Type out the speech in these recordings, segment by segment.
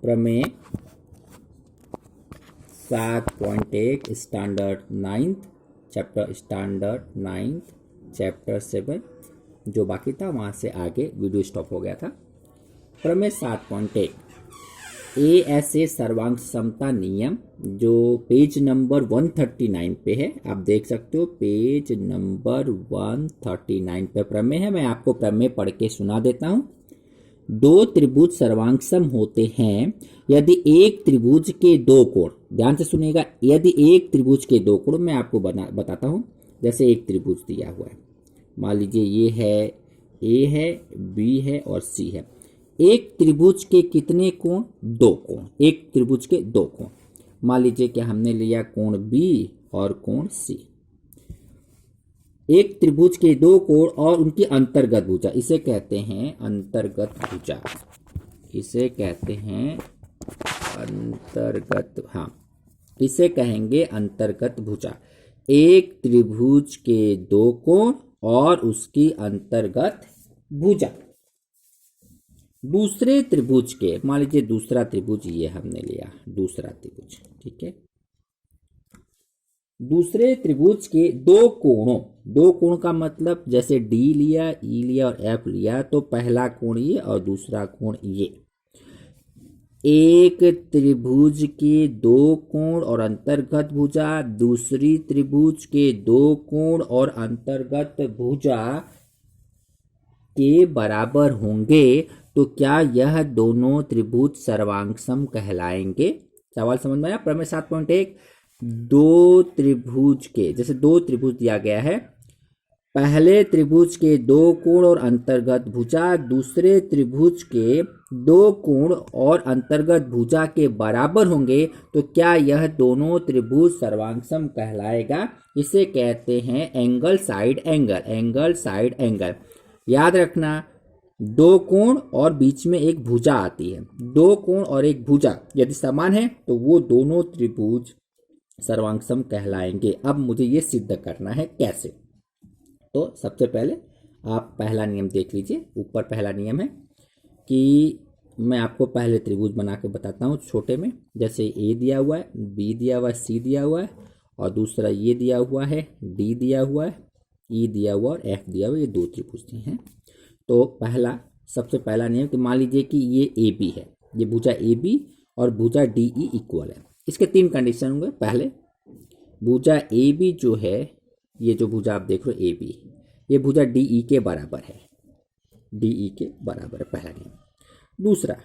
प्रमेय 7.1 standard 9th chapter 7 जो बाकी था वहाँ से आगे वीडियो स्टॉप हो गया था। प्रमेय 7.1 ASA सर्वांग समता नियम जो पेज नंबर 139 पे है, आप देख सकते हो पेज नंबर 139 पे प्रमेय है। मैं आपको प्रमेय पढ़ के सुना देता हूँ। दो त्रिभुज सर्वांगसम होते हैं यदि एक त्रिभुज के दो कोण, ध्यान से सुनिएगा, यदि एक त्रिभुज के दो कोण, मैं आपको बताता हूँ। जैसे एक त्रिभुज दिया हुआ है, मान लीजिए ये है, ए है, बी है और सी है। एक त्रिभुज के कितने कोण? दो कोण। एक त्रिभुज के दो कोण, मान लीजिए कि हमने लिया कोण बी और कोण सी। एक त्रिभुज के दो कोण और उनकी अंतर्गत भुजा, इसे कहते हैं अंतर्गत भुजा, इसे कहते हैं अंतर्गत, हाँ इसे कहेंगे अंतर्गत भुजा। एक त्रिभुज के दो कोण और उसकी अंतर्गत भुजा। दूसरे त्रिभुज के, मान लीजिए दूसरा त्रिभुज ये हमने लिया, दूसरा त्रिभुज, ठीक है। दूसरे त्रिभुज के दो कोणों, दो कोण का मतलब जैसे डी लिया, ई लिया और एफ लिया, तो पहला कोण ये और दूसरा कोण ये। एक त्रिभुज के दो कोण और अंतर्गत भुजा दूसरी त्रिभुज के दो कोण और अंतर्गत भुजा के बराबर होंगे तो क्या यह दोनों त्रिभुज सर्वांगसम कहलाएंगे? सवाल समझ में आया? प्रमेय 7.1 दो त्रिभुज के, जैसे दो त्रिभुज दिया गया है, पहले त्रिभुज के दो कोण और अंतर्गत भुजा दूसरे त्रिभुज के दो कोण और अंतर्गत भुजा के बराबर होंगे तो क्या यह दोनों त्रिभुज सर्वांगसम कहलाएगा? इसे कहते हैं angle side angle, angle side angle. याद रखना, दो कोण और बीच में एक भुजा आती है, दो कोण और एक भुजा यदि समान है तो वो दोनों त्रिभुज सर्वांगसम कहलाएंगे। अब मुझे ये सिद्ध करना है, कैसे? तो सबसे पहले आप पहला नियम देख लीजिए। ऊपर पहला नियम है कि मैं आपको पहले त्रिभुज बना के बताता हूँ छोटे में। जैसे ए दिया हुआ है, बी दिया हुआ है, सी दिया हुआ है और दूसरा ये दिया हुआ है, डी दिया हुआ है, ई दिया हुआ और एफ दिया हुआ, ये दो त्रिभुज हैं। तो पहला, सबसे पहला नियम कि मान लीजिए कि ये ए बी है, ये भुजा ए बी और भुजा डी ई इक्वल है। इसके तीन कंडीशन होंगे। पहले, भुजा ए बी जो है, ये जो भुजा आप देख रहे हो ए बी, ये भुजा डी ई के बराबर है, डी ई के बराबर है, पहला नियम। दूसरा,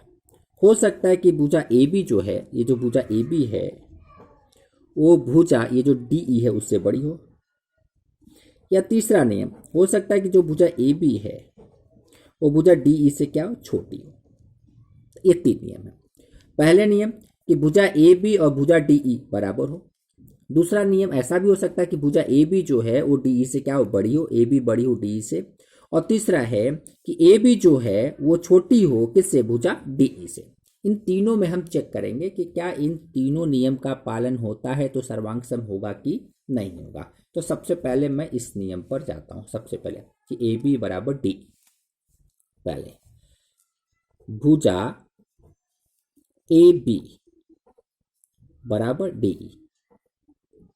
हो सकता है कि भुजा ए बी जो है, ये जो भुजा ए बी है वो भुजा ये जो डी ई है उससे बड़ी हो। या तीसरा नियम, हो सकता है कि जो भुजा ए बी है वो भुजा डी ई से क्या हो? छोटी हो। ये तीन नियम है। पहले नियम कि भुजा ए बी और भुजा डी ई बराबर हो। दूसरा नियम ऐसा भी हो सकता है कि भुजा ए बी जो है वो डी ई से क्या हो? बड़ी हो, ए बी बड़ी हो डी ई से। और तीसरा है कि ए बी जो है वो छोटी हो, किससे? भुजा डी ई से। इन तीनों में हम चेक करेंगे कि क्या इन तीनों नियम का पालन होता है तो सर्वांगसम होगा कि नहीं होगा। तो सबसे पहले मैं इस नियम पर जाता हूं। सबसे पहले कि ए बी बराबर डी, पहले भुजा ए बी बराबर डी ई,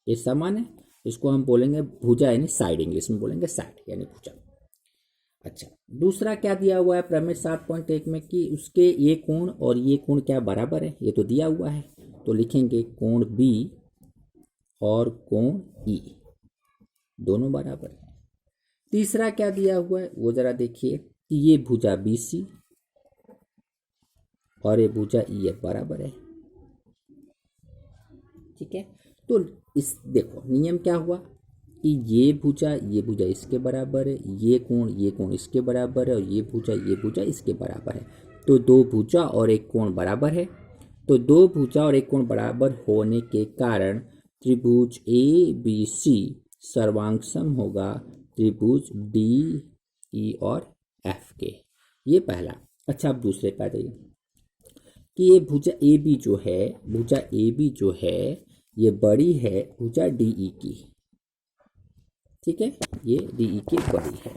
ये समान है, इसको हम बोलेंगे भुजा यानी साइड, इंग्लिश में बोलेंगे साइड यानी भुजा। अच्छा, दूसरा क्या दिया हुआ है प्रमेय 7.1 में कि उसके ये कोण और ये कोण क्या बराबर है? ये तो दिया हुआ है, तो लिखेंगे कोण बी और कोण ई दोनों बराबर है। तीसरा क्या दिया हुआ है वो जरा देखिए कि ये भुजा बी सी और ये भुजा ई एफ बराबर है, ठीक है। तो इस देखो नियम क्या हुआ कि ये भुजा इसके बराबर है, ये कोण इसके बराबर है और ये भुजा इसके बराबर है। तो दो भुजा और एक कोण बराबर है। तो दो भुजा और एक कोण बराबर होने के कारण त्रिभुज ए बी सी सर्वांगसम होगा त्रिभुज डी ई और एफ के। ये पहला। अच्छा, अब दूसरे पे आ जाइए कि ये भुजा ए बी जो है ये बड़ी है भुजा डी ई की, ठीक है, ये डी ई की बड़ी है।